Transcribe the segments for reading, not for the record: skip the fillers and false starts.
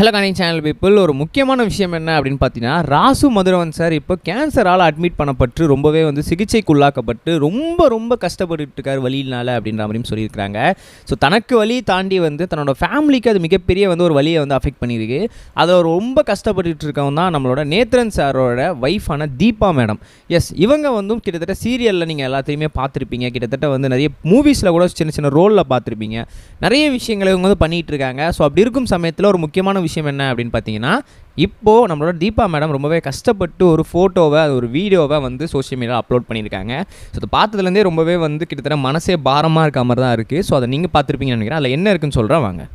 Hello connect channel people. ஒரு முக்கியமான விஷயம் என்ன அப்படின்னு பார்த்தீங்கன்னா, ராசு மதுரவன் சார் இப்போ கேன்சரால் அட்மிட் பண்ணப்பட்டு ரொம்பவே சிகிச்சைக்குள்ளாக்கப்பட்டு ரொம்ப கஷ்டப்பட்டுட்டு இருக்கார் வலியினால் அப்படின்ற மாதிரியும் சொல்லியிருக்கிறாங்க. ஸோ தனக்கு வலி தாண்டி தன்னோட ஃபேமிலிக்கு அது மிகப்பெரிய ஒரு வலியை அஃபெக்ட் பண்ணியிருக்கு. அதை ரொம்ப கஷ்டப்பட்டுட்டு இருக்கவங்க தான் நம்மளோட நேத்ரன் சாரோட ஒய்ஃபான தீபா மேடம். எஸ், இவங்க கிட்டத்தட்ட சீரியலில் நீங்கள் எல்லாத்தையுமே பார்த்துருப்பீங்க. கிட்டத்தட்ட நிறைய மூவிஸில் கூட சின்ன ரோலில் பார்த்துருப்பீங்க. நிறைய விஷயங்களை இவங்க பண்ணிகிட்டு இருக்காங்க. ஸோ அப்படி இருக்கும் சமயத்தில் ஒரு முக்கியமான விஷயம் என்ன அப்படின்னு பார்த்தீங்கன்னா, இப்போது நம்மளோட தீபா மேடம் ரொம்பவே கஷ்டப்பட்டு ஒரு ஃபோட்டோவை ஒரு வீடியோவை சோஷியல் மீடியாவில் அப்லோட் பண்ணியிருக்காங்க. ஸோ அதை பார்த்ததுலேருந்தே ரொம்பவே கிட்டத்தட்ட மனசே பாரமாக இருக்க மாதிரி தான் இருக்குது. ஸோ அதை நீங்கள் பார்த்துருப்பீங்கன்னு நினைக்கிறேன். அதில் என்ன இருக்குன்னு சொல்கிறேன் வாங்க.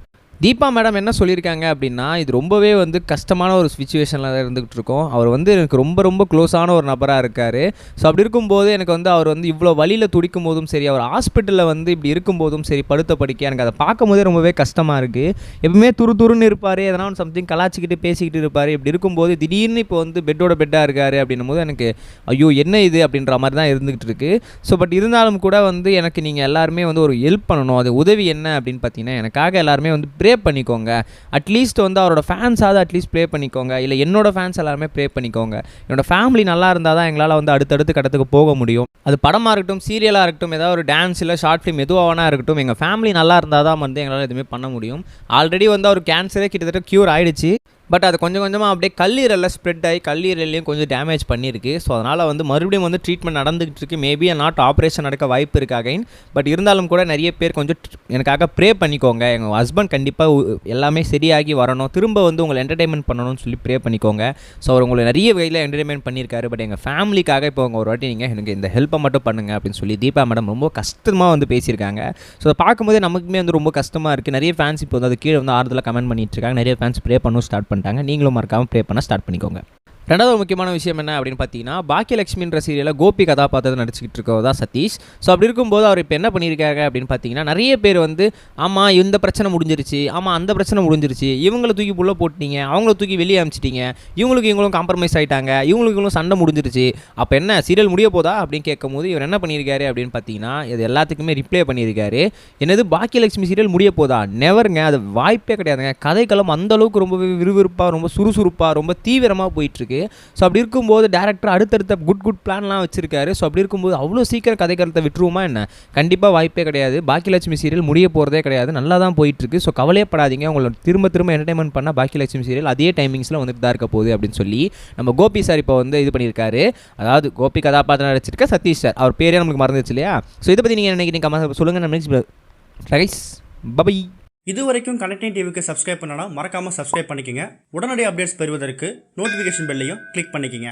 தீபா மேடம் என்ன சொல்லியிருக்காங்க அப்படின்னா, இது ரொம்பவே கஷ்டமான ஒரு சிச்சுவேஷனில் தான் இருந்துகிட்டு இருக்கோம். அவர் எனக்கு ரொம்ப க்ளோஸான ஒரு நபராக இருக்கார். ஸோ அப்படி இருக்கும்போது எனக்கு அவர் இவ்வளோ வழியில் துடிக்கும் போதும் சரி, அவர் ஹாஸ்பிட்டலில் இப்படி இருக்கும்போதும் சரி, படுத்த படிக்க எனக்கு அதை பார்க்கும் போதே ரொம்பவே கஷ்டமாக இருக்குது. எப்பவுமே துருன்னு இருப்பார், எதனா சம்திங் கலாச்சிக்கிட்டு பேசிக்கிட்டு இருப்பார். இப்படி இருக்கும்போது திடீர்னு இப்போ பெட்டாக இருக்கார் அப்படின்னும் போது எனக்கு ஐயோ என்ன இது அப்படின்ற மாதிரி தான் இருந்துகிட்டு இருக்குது. ஸோ பட் இருந்தாலும் கூட எனக்கு நீங்கள் எல்லாருமே ஒரு ஹெல்ப் பண்ணணும். அது உதவி என்ன அப்படின்னு பார்த்தீங்கன்னா, எனக்காக எல்லாருமே ப்ரே பண்ணிக்கோங்க. அட்லீஸ்ட் அவரோட ஃபேன்ஸாவது அட்லீஸ்ட் ப்ரே பண்ணிக்கோங்க. இல்லை என்னோட ஃபேன்ஸ் எல்லாருமே ப்ரே பண்ணிக்கோங்க. என்னோட ஃபேமிலி நல்லா இருந்தால் தான் எங்களால் அடுத்தடுத்து கட்டத்துக்கு போக முடியும். அது படமாக இருக்கட்டும், சீரியலாக இருக்கட்டும், ஏதாவது ஒரு டான்ஸ் இல்லை ஷார்ட் ஃபிலிம் எதுவாக இருக்கட்டும், எங்கள் ஃபேமிலி நல்லா இருந்தால் தான் எங்களால் எதுவுமே பண்ண முடியும். ஆல்ரெடி அவர் கேன்சரே கிட்டத்தட்ட க்யூர் ஆகிடுச்சு. பட் அது கொஞ்சமாக அப்படியே கல்லீரலில் ஸ்ப்ரெட் ஆகி கல்லீரலையும் கொஞ்சம் டேமேஜ் பண்ணியிருக்கு. ஸோ அதனால் மறுபடியும் ட்ரீட்மெண்ட் நடந்துகிட்டு இருக்குது. மேபி நாட் ஆப்ரேஷன் நடக்க வாய்ப்பு இருக்குது அகைன். பட் இருந்தாலும் கூட நிறைய பேர் கொஞ்சம் எனக்காக ப்ரே பண்ணிக்கோங்க. எங்கள் ஹஸ்பண்ட் கண்டிப்பாக எல்லாமே சரியாகி வரணும், திரும்ப உங்களை என்டர்டைன்மெண்ட் பண்ணணும்னு சொல்லி ப்ரே பண்ணிக்கோங்க. ஸோ அவர் உங்களை நிறைய வகையில் என்டர்டைன்மெண்ட் பண்ணியிருக்காரு. பட் எங்கள் ஃபேமிலிக்காக இப்போ ஒரு வாட்டி நீங்கள் எனக்கு இந்த ஹெல்ப்பை மட்டும் பண்ணுங்கள் அப்படின்னு சொல்லி தீபா மேடம் ரொம்ப கஷ்டமாக பேசியிருக்காங்க. ஸோ அதை பார்க்கும்போதே நமக்குமே ரொம்ப கஷ்டமாக இருக்குது. நிறைய ஃபேன்ஸ் இப்போ அது கீழே ஆறுதலாக கமெண்ட் பண்ணிட்டு இருக்காங்க. நிறைய ஃபேன்ஸ் ப்ரே பண்ணவும் ஸ்டார்ட் பண்ணிட்டாங்க. நீங்களும் மறக்காமல் ப்ரே பண்ண ஸ்டார்ட் பண்ணிக்கோங்க. ரெண்டாவது முக்கியமான விஷயம் என்ன அப்படின்னு பார்த்தீங்கன்னா, பாக்கியலட்சுமின்ற சீரியலில் கோபி கதாபாத்திரத்தை நடிச்சுக்கிட்டு இருக்கவர் தான் சதீஷ். ஸோ அப்படி இருக்கும்போது அவர் இப்போ என்ன பண்ணியிருக்காங்க அப்படின்னு பார்த்தீங்கன்னா, நிறைய பேர் ஆமாம் இந்த பிரச்சனை முடிஞ்சிருச்சு, ஆமாம் அந்த பிரச்சனை முடிஞ்சிருச்சு, இவங்களை தூக்கி புள்ள போட்டீங்க, அவங்கள தூக்கி வெளியே அனுப்பிச்சிட்டிங்க, இவங்களும் காம்ப்ரமைஸ் ஆகிட்டாங்க, இவங்களும் சண்டை முடிஞ்சிருச்சு, அப்போ என்ன சீரியல் முடிய போதா அப்படின்னு கேட்கும்போது இவர் என்ன பண்ணியிருக்காரு அப்படின்னு பார்த்தீங்கன்னா, இது எல்லாத்துக்குமே ரிப்ளை பண்ணியிருக்காரு. என்னது பாக்கியலட்சுமி சீரியல் முடிய போதா? நெவருங்க, அது வாய்ப்பே கிடையாதுங்க. கதைக்களம் அந்தளவுக்கு ரொம்ப விறுவிறுப்பாக, ரொம்ப சுறுசுறுப்பாக, ரொம்ப தீவிரமாக போயிட்டுருக்கு. ஸோ அப்படி இருக்கும்போது டேரக்டர் அடுத்தடுத்த குட் பிளான்லாம் வச்சிருக்காரு. ஸோ அப்படி இருக்கும்போது அவ்வளோ சீக்கிரம் கதைக்கிறத விட்டுருவோமா என்ன? கண்டிப்பாக வாய்ப்பே கிடையாது. பாக்கியலட்சுமி சீரியல் முடிய போகிறதே கிடையாது, நல்லா தான் போயிட்டுருக்கு. ஸோ கவலையப்படாதீங்க, உங்களை திரும்ப என்டர்டைன்மெண்ட் பண்ணால் பாக்கியலட்சுமி சீரியல் அதே டைமிங்ஸில் தான் இருக்க போகுது அப்படின்னு சொல்லி நம்ம கோபி சார் இப்போ இது பண்ணியிருக்காரு. அதாவது கோபி கதாபாத்திரம் நடிச்சிருக்க சதீஷ் சார், அவர் பேரே நம்மளுக்கு மறந்துச்சு இல்லையா? ஸோ இதை பற்றி நீங்கள் நினைக்கிறீங்க சொல்லுங்கள். நம்ம பபை. இதுவரைக்கும் கனெக்டிங் டிவிக்கு சப்ஸ்கிரைப் பண்ணனா மறக்காமல் சப்ஸ்கிரைப் பண்ணிக்கங்க. உடனடி அப்டேட்ஸ் பெறுவதற்கு நோட்டிஃபிகேஷன் பெல்லையும் கிளிக் பண்ணிக்கங்க.